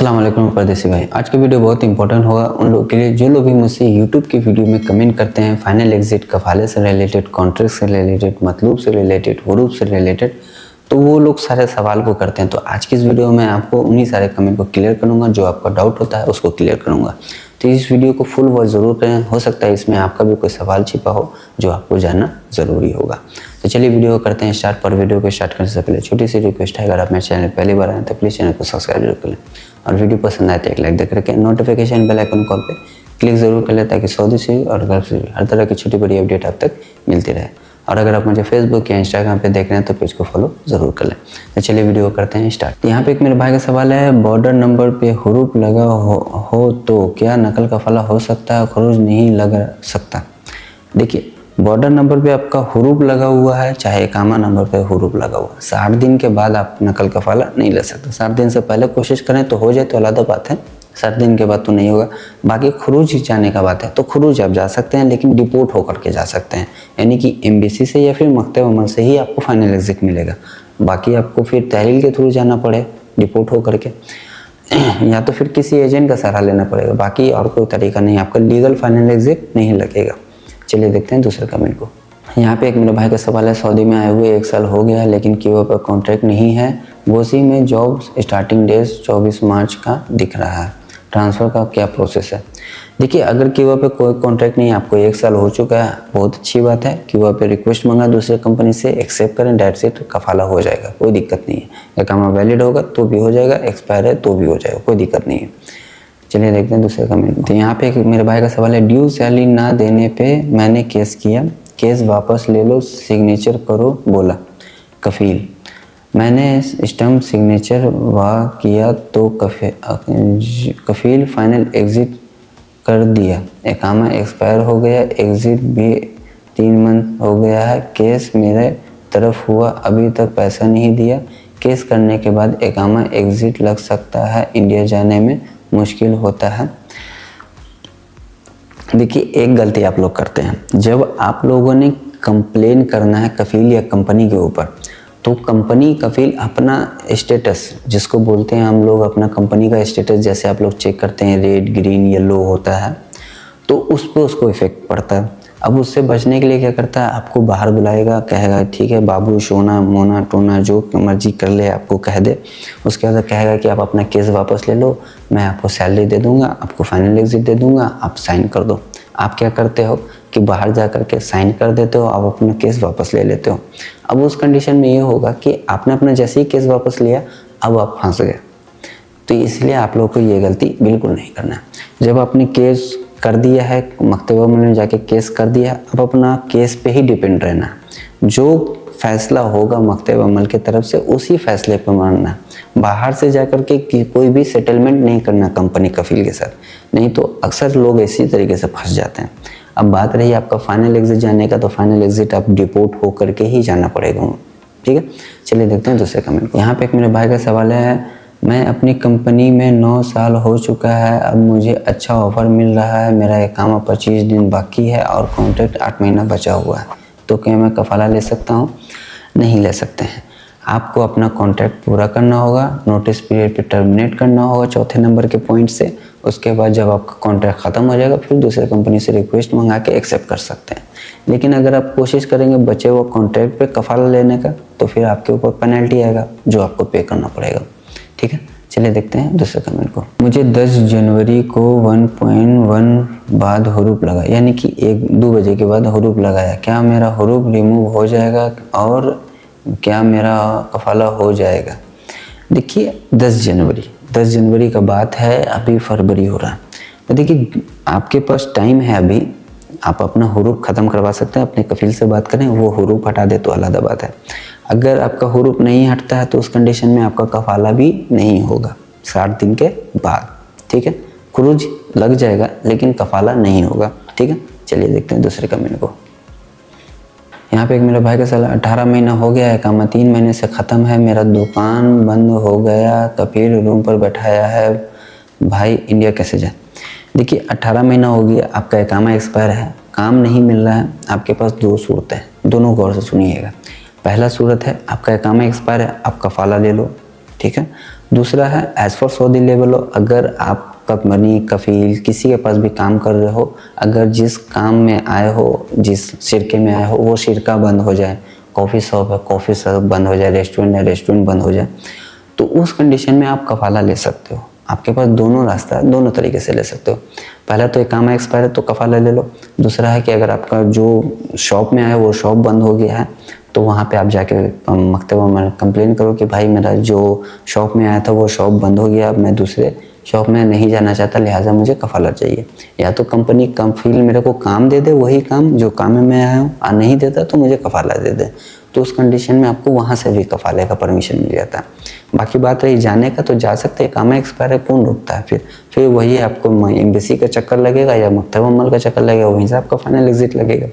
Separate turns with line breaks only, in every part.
अस्सलाम वालेकुम परदेसी भाई। आज की वीडियो बहुत इंपॉर्टेंट होगा उन लोगों के लिए जो लोग भी मुझसे यूट्यूब की वीडियो में कमेंट करते हैं फाइनल एग्जिट, कफाले से रिलेटेड, कॉन्ट्रैक्ट से रिलेटेड, मतलूब से रिलेटेड, हुरूफ से रिलेटेड। तो वो लोग सारे सवाल को करते हैं। तो आज की इस वीडियो में आपको उन्हीं सारे कमेंट को क्लियर करूँगा, जो आपका डाउट होता है उसको क्लियर करूँगा। तो इस वीडियो को फुल वॉच ज़रूर करें, हो सकता है इसमें आपका भी कोई सवाल छिपा हो जो आपको जानना ज़रूरी होगा। तो चलिए वीडियो को करते हैं स्टार्ट। पर वीडियो को स्टार्ट करने से पहले छोटी सी रिक्वेस्ट है, अगर आप मेरे चैनल पहली बार आए तो प्लीज़ चैनल को सब्सक्राइब जरूर कर लें और वीडियो पसंद आए तो एक लाइक दे करके नोटिफिकेशन बेल आइकन कॉल पे क्लिक ज़रूर कर लें, ताकि सऊदी से और गल्फ से हर तरह की छोटी बड़ी अपडेट आप तक मिलती रहे। और अगर आप मुझे फेसबुक या इंस्टाग्राम पे देख रहे हैं तो पेज को फॉलो ज़रूर कर लें। तो चलिए वीडियो को करते हैं स्टार्ट। यहाँ पे एक मेरे भाई का सवाल है, बॉर्डर नंबर पे हुरूफ लगा हो तो क्या नकल कफाला हो सकता है, खरूज नहीं लग सकता? देखिए, बॉर्डर नंबर पे आपका हुरूफ लगा हुआ है, चाहे इकामा नंबर पे हुरूफ लगा हुआ है, 60 दिन के बाद आप नकल कफाला नहीं ले सकते। 60 दिन से पहले कोशिश करें तो हो जाए तो अलग बात है, 60 दिन के बाद तो नहीं होगा। बाकी खुरूज जाने का बात है तो खुरूज आप जा सकते हैं, लेकिन डिपोर्ट होकर के जा सकते हैं, यानी कि एम्बेसी से या फिर मकतब अमल से ही आपको फाइनल एग्जिट मिलेगा। बाकी आपको फिर तहरील के थ्रू जाना पड़े डिपोर्ट होकर के, या तो फिर किसी एजेंट का सहारा लेना पड़ेगा। बाकी और कोई तरीका नहीं, आपका लीगल फाइनल एग्जिट नहीं लगेगा। चलिए देखते हैं दूसरे कमेंट को। यहाँ पे एक मेरे भाई का सवाल है, सऊदी में आए हुए 1 साल हो गया है लेकिन क्यूओ पर कॉन्ट्रैक्ट नहीं है। गोसी में जॉब स्टार्टिंग डेज 24 मार्च का दिख रहा है, ट्रांसफ़र का क्या प्रोसेस है? देखिए, अगर क्यूओ पे कोई कॉन्ट्रैक्ट नहीं है, आपको 1 साल हो चुका है, बहुत अच्छी बात है। क्यूओ पे रिक्वेस्ट मंगा दूसरे कंपनी से, एक्सेप्ट करें, डायरेक्ट से कफाला हो जाएगा, कोई दिक्कत नहीं है। इकामा वैलिड होगा तो भी हो जाएगा, एक्सपायर है तो भी हो जाएगा, कोई दिक्कत नहीं है। चलिए देखते हैं दूसरे कमेंट। तो यहाँ पे एक मेरे भाई का सवाल है, ड्यू सैलरी ना देने पे मैंने केस किया, केस वापस ले लो, सिग्नेचर करो बोला कफील। मैंने स्टम्प सिग्नेचर वाह किया तो कफील फाइनल एग्जिट कर दिया, इकामा एक्सपायर हो गया, एग्जिट भी 3 मंथ हो गया है, केस मेरे तरफ हुआ, अभी तक पैसा नहीं दिया। केस करने के बाद इकामा एग्जिट लग सकता है, इंडिया जाने में मुश्किल होता है। देखिए, एक गलती आप लोग करते हैं, जब आप लोगों ने कंप्लेन करना है कफील या कंपनी के ऊपर, तो कंपनी कफील अपना स्टेटस, जिसको बोलते हैं हम लोग अपना कंपनी का स्टेटस, जैसे आप लोग चेक करते हैं रेड, ग्रीन, येलो होता है, तो उस पर उसको इफेक्ट पड़ता है। अब उससे बचने के लिए क्या करता है, आपको बाहर बुलाएगा, कहेगा ठीक है बाबू, सोना मोना टोना जो मर्जी कर ले, आपको कह दे। उसके बाद कहेगा कि आप अपना केस वापस ले लो, मैं आपको सैलरी दे दूंगा, आपको फाइनल एग्जिट दे दूंगा, आप साइन कर दो। आप क्या करते हो कि बाहर जा कर के साइन कर देते हो, आप अपना केस वापस ले लेते हो। अब उस कंडीशन में ये होगा कि आपने अपना जैसे ही केस वापस लिया, अब आप फंस गए। तो इसलिए आप लोग को ये गलती बिल्कुल नहीं करना है। जब आपने केस कर दिया है, मकतब अमल में जाके केस कर दिया, अब अपना केस पे ही डिपेंड रहना। जो फैसला होगा मकतब अमल की तरफ से, उसी फैसले पर मानना। बाहर से जाकर के कोई भी सेटलमेंट नहीं करना कंपनी कफील के साथ, नहीं तो अक्सर लोग इसी तरीके से फंस जाते हैं। अब बात रही आपका फाइनल एग्जिट जाने का, तो फाइनल एग्जिट आप डिपोर्ट होकर के ही जाना पड़ेगा, ठीक है। चलिए देखते हैं दूसरे कमेंट। यहाँ पे एक मेरे भाई का सवाल है, मैं अपनी कंपनी में 9 साल हो चुका है, अब मुझे अच्छा ऑफर मिल रहा है, मेरा इकामा 25 दिन बाकी है और कॉन्ट्रैक्ट 8 महीना बचा हुआ है, तो क्या मैं कफाला ले सकता हूँ? नहीं ले सकते हैं। आपको अपना कॉन्ट्रैक्ट पूरा करना होगा, नोटिस पीरियड पे टर्मिनेट करना होगा चौथे नंबर के पॉइंट से। उसके बाद जब आपका कॉन्ट्रैक्ट ख़त्म हो जाएगा, फिर दूसरे कंपनी से रिक्वेस्ट मंगा के एक्सेप्ट कर सकते हैं। लेकिन अगर आप कोशिश करेंगे बचे हुए कॉन्ट्रैक्ट पे कफाला लेने का, तो फिर आपके ऊपर पेनल्टी आएगा जो आपको पे करना पड़ेगा, ठीक है। चलिए देखते हैं दूसरे कमेंट को। मुझे 10 जनवरी को 1.1 बाद हुरूफ लगा, यानी कि 1-2 बजे के बाद हुरूफ लगाया, क्या मेरा हुरूफ रिमूव हो जाएगा और क्या मेरा कफाला हो जाएगा? देखिए, 10 जनवरी का बात है, अभी फरवरी हो रहा है, तो देखिए आपके पास टाइम है अभी, आप अपना हुरूफ ख़त्म करवा सकते हैं। अपने कफील से बात करें, वो हुरूफ हटा दे तो अलग बात है। अगर आपका हुरूफ नहीं हटता है तो उस कंडीशन में आपका कफाला भी नहीं होगा 60 दिन के बाद, ठीक है। खुरूज लग जाएगा लेकिन कफाला नहीं होगा, ठीक है। चलिए देखते हैं दूसरे कमेंट को। यहाँ पे एक मेरे भाई का सवाल, 18 महीना हो गया है, इकामा 3 महीने से ख़त्म है, मेरा दुकान बंद हो गया, कफील रूम पर बैठाया है, भाई इंडिया कैसे जाए? देखिए, 18 महीना हो गया, आपका इकामा एक्सपायर है, काम नहीं मिल रहा है। आपके पास 2 सूरत है, दोनों गौर से सुनिएगा। पहला सूरत है, आपका इकामा एक्सपायर है, आप कफाला ले लो, ठीक है। दूसरा है एज फॉर सऊदी लेवल, अगर आप कंपनी कफील किसी के पास भी काम कर रहे हो, अगर जिस काम में आए हो, जिस शिरके में आए हो वो शिरका बंद हो जाए, कॉफ़ी शॉप है कॉफ़ी शॉप बंद हो जाए, रेस्टोरेंट है रेस्टोरेंट बंद हो जाए, तो उस कंडीशन में आप कफाला ले सकते हो। आपके पास दोनों रास्ता है, दोनों तरीके से ले सकते हो। पहला तो इकामा एक्सपायर है तो कफाला ले लो। दूसरा है कि अगर आपका जो शॉप में आया वो शॉप बंद हो गया है तो वहाँ पे आप जाके मकतबा में कंप्लेन करो कि भाई मेरा जो शॉप में आया था वो शॉप बंद हो गया, अब मैं दूसरे शॉप में नहीं जाना चाहता, लिहाजा मुझे कफाला चाहिए। या तो कंपनी कफील मेरे को काम दे दे, वही काम जो काम में मैं आया हूँ, और नहीं देता तो मुझे कफाला दे दे, तो उस कंडीशन में आपको वहाँ से भी कफाले का परमिशन मिल जाता है। बाकी बात रही जाने का, तो जा सकते हैं, इकामा एक्सपायर है कौन रोकता है। फिर वही आपको एम्बेसी का चक्कर लगेगा या मकतब अमल का चक्कर लगेगा, वहीं से आपका फाइनल एग्जिट लगेगा।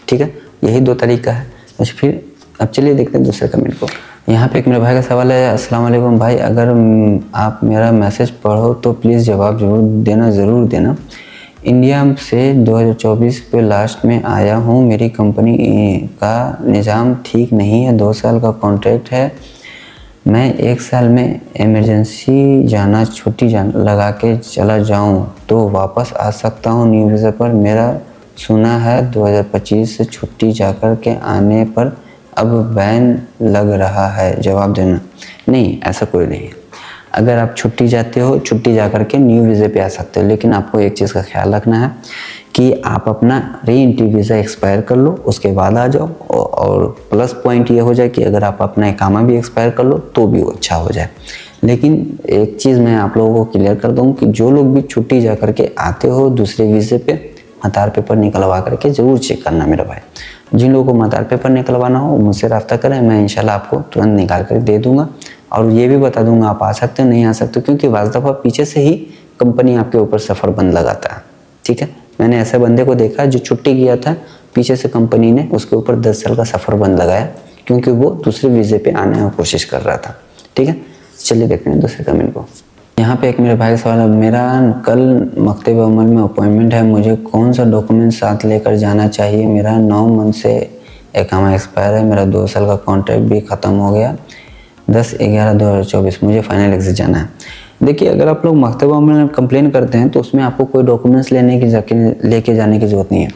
ठीक है, यही दो तरीका है। बस फिर अब चलिए देखते हैं दूसरे कमेंट को। यहाँ पे एक मेरे भाई का सवाल है, अस्सलाम वालेकुम भाई, अगर आप मेरा मैसेज पढ़ो तो प्लीज़ जवाब ज़रूर देना। इंडिया से 2024 पे लास्ट में आया हूँ, मेरी कंपनी का निज़ाम ठीक नहीं है, 2 साल का कॉन्ट्रैक्ट है, मैं 1 साल में इमरजेंसी जाना छुट्टी लगा के चला जाऊँ तो वापस आ सकता हूँ न्यू वीज़ा पर। मेरा सुना है 2025 से छुट्टी जाकर के आने पर अब बैन लग रहा है, जवाब देना। नहीं, ऐसा कोई नहीं है। अगर आप छुट्टी जाते हो, छुट्टी जा कर के न्यू वीज़े पे आ सकते हो, लेकिन आपको एक चीज़ का ख्याल रखना है कि आप अपना री एंट्री वीज़ा एक्सपायर कर लो, उसके बाद आ जाओ। और प्लस पॉइंट ये हो जाए कि अगर आप अपना इकामा भी एक्सपायर कर लो तो भी अच्छा हो जाए। लेकिन एक चीज़ मैं आप लोगों को क्लियर कर दूँ कि जो लोग भी छुट्टी जा कर के आते हो दूसरे वीज़े पे, मतार पेपर निकलवा करके ज़रूर चेक करना मेरा भाई। जिन लोगों को मतार पेपर निकलवाना हो मुझसे रब्ता करें, मैं इंशाल्लाह आपको तुरंत निकाल कर दे दूंगा। और ये भी बता दूंगा आप आ सकते हो नहीं आ सकते, क्योंकि वाज़ दफ़ा पीछे से ही कंपनी आपके ऊपर सफ़र बंद लगाता है। ठीक है, मैंने ऐसे बंदे को देखा जो छुट्टी किया था, पीछे से कंपनी ने उसके ऊपर 10 साल का सफ़र बंद लगाया क्योंकि वो दूसरे वीज़े पे आने की कोशिश कर रहा था। ठीक है, चलिए देखते हैं दूसरे कमेंट को। यहाँ पे एक मेरे भाई का सवाल है, मेरा कल मकतब अमल में अपॉइंटमेंट है, मुझे कौन सा डॉक्यूमेंट साथ लेकर जाना चाहिए? मेरा 9 मंथ से इकामा एक्सपायर है, मेरा 2 साल का कॉन्ट्रैक्ट भी ख़त्म हो गया, 10/11/2024 मुझे फाइनल एग्जिट जाना है। देखिए, अगर आप लोग मकतब अमल में कंप्लेन करते हैं तो उसमें आपको कोई डॉक्यूमेंट्स लेके जाने की ज़रूरत नहीं है।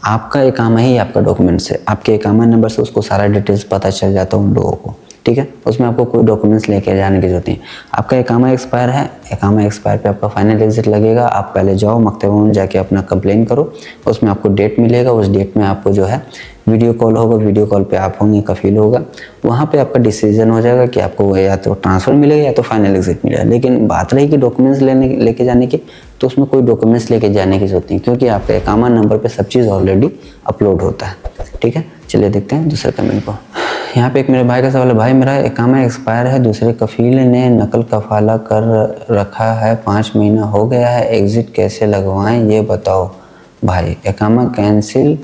आपका इकामा ही आपका डॉक्यूमेंट्स है, आपके इकामा नंबर से उसको सारा डिटेल्स पता चल जाता है उन लोगों को। ठीक है, उसमें आपको कोई डॉक्यूमेंट्स लेके जाने की जरूरत नहीं। आपका इकामा एक्सपायर है, इकामा एक्सपायर पे आपका फाइनल एग्जिट लगेगा। आप पहले जाओ मकतब में जाके अपना कंप्लेन करो, उसमें आपको डेट मिलेगा, उस डेट में आपको जो है वीडियो कॉल होगा, वीडियो कॉल पे आप होंगे, कफील होगा, वहाँ पे आपका डिसीजन हो जाएगा कि आपको या तो ट्रांसफ़र मिलेगा या तो फाइनल एग्जिट मिलेगा। लेकिन बात रही कि डॉक्यूमेंट्स लेके जाने की, तो उसमें कोई डॉक्यूमेंट्स लेके जाने की जरूरत नहीं, क्योंकि आपके इकामा नंबर पे सब चीज़ ऑलरेडी अपलोड होता है। ठीक है, चलिए देखते हैं दूसरे कमेंट को। यहाँ पे एक मेरे भाई का सवाल है, भाई मेरा इकामा एक्सपायर है, दूसरे कफील ने नकल कफाला कर रखा है, 5 महीना हो गया है, एग्ज़िट कैसे लगवाएं ये बताओ भाई। इकामा कैंसिल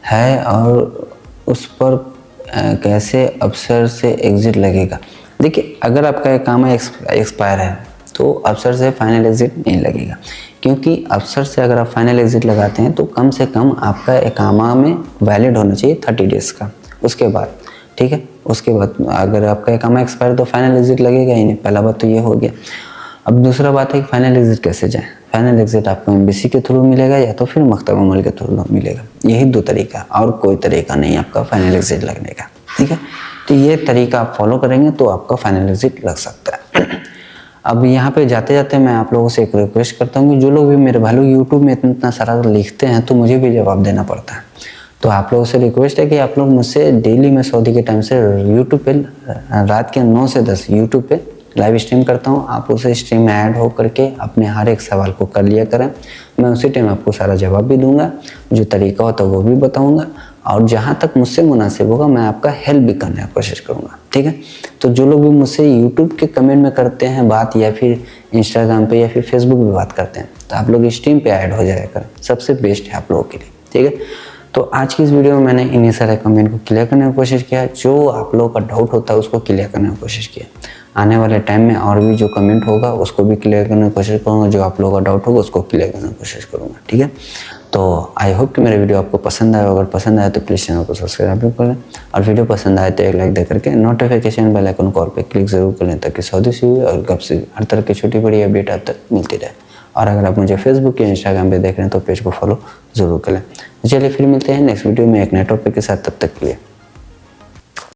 है और उस पर कैसे अफसर से एग्ज़िट लगेगा? देखिए, अगर आपका इकामा एक्सपायर है तो अफसर से फाइनल एग्ज़िट नहीं लगेगा, क्योंकि अफसर से अगर आप फाइनल एग्ज़िट लगाते हैं तो कम से कम आपका इकामा में वैलिड होना चाहिए 30 डेज़ का। उसके बाद ठीक है, उसके बाद अगर आपका इकामा एक्सपायर तो फाइनल एग्जिट लगेगा ही नहीं। पहला बात तो ये हो गया। अब दूसरा बात है कि फाइनल एग्जिट कैसे जाए। फाइनल एग्जिट आपको एम्बेसी के थ्रू मिलेगा या तो फिर मकतब अमल के थ्रू मिलेगा। यही 2 तरीका, और कोई तरीका नहीं आपका फाइनल एग्जिट लगने का। ठीक है, तो ये तरीका आप फॉलो करेंगे तो आपका फाइनल एग्जिट लग सकता है। अब यहाँ पे जाते जाते मैं आप लोगों से एक रिक्वेस्ट करता हूँ कि जो लोग भी मेरे भाई लोग यूट्यूब में इतना सारा लिखते हैं तो मुझे भी जवाब देना पड़ता है। तो आप लोगों से रिक्वेस्ट है कि आप लोग मुझसे डेली मैं सऊदी के टाइम से यूट्यूब पे रात के 9 से 10 यूट्यूब पे लाइव स्ट्रीम करता हूँ। आप उसे स्ट्रीम में ऐड हो करके अपने हर एक सवाल को कर लिया करें। मैं उसी टाइम आपको सारा जवाब भी दूंगा, जो तरीका होता है वो भी बताऊंगा, और जहाँ तक मुझसे मुनासिब होगा मैं आपका हेल्प भी करने की कोशिश करूँगा। ठीक है, तो जो लोग भी मुझसे यूट्यूब के कमेंट में करते हैं बात, या फिर इंस्टाग्राम पे या फिर फेसबुक पे बात करते हैं, तो आप लोग स्ट्रीम पे ऐड हो जाया करें, सबसे बेस्ट है आप लोगों के लिए। ठीक है, तो आज की इस वीडियो में मैंने इन्हीं सारे कमेंट को क्लियर करने की कोशिश किया। जो आप लोगों का डाउट होता है उसको क्लियर करने की कोशिश किया। आने वाले टाइम में और भी जो कमेंट होगा उसको भी क्लियर करने की कोशिश करूँगा, जो आप लोगों का डाउट होगा उसको क्लियर करने की कोशिश करूँगा। ठीक है, तो आई होप कि मेरा वीडियो आपको पसंद आया। अगर पसंद आया तो प्लीज़ चैनल को सब्सक्राइब भी कर लें, और वीडियो पसंद आए तो एक लाइक दे करके नोटिफिकेशन बेल आइकन कॉल पे क्लिक ज़रूर कर लें, ताकि सऊदी से और गप से हर तरह की छोटी बड़ी अपडेट आप तक मिलती रहे। और अगर आप मुझे फेसबुक या इंस्टाग्राम पे देख रहे हैं तो पेज को फॉलो ज़रूर कर लें। चलिए फिर मिलते हैं नेक्स्ट वीडियो में एक नए टॉपिक के साथ, तब तक के लिए।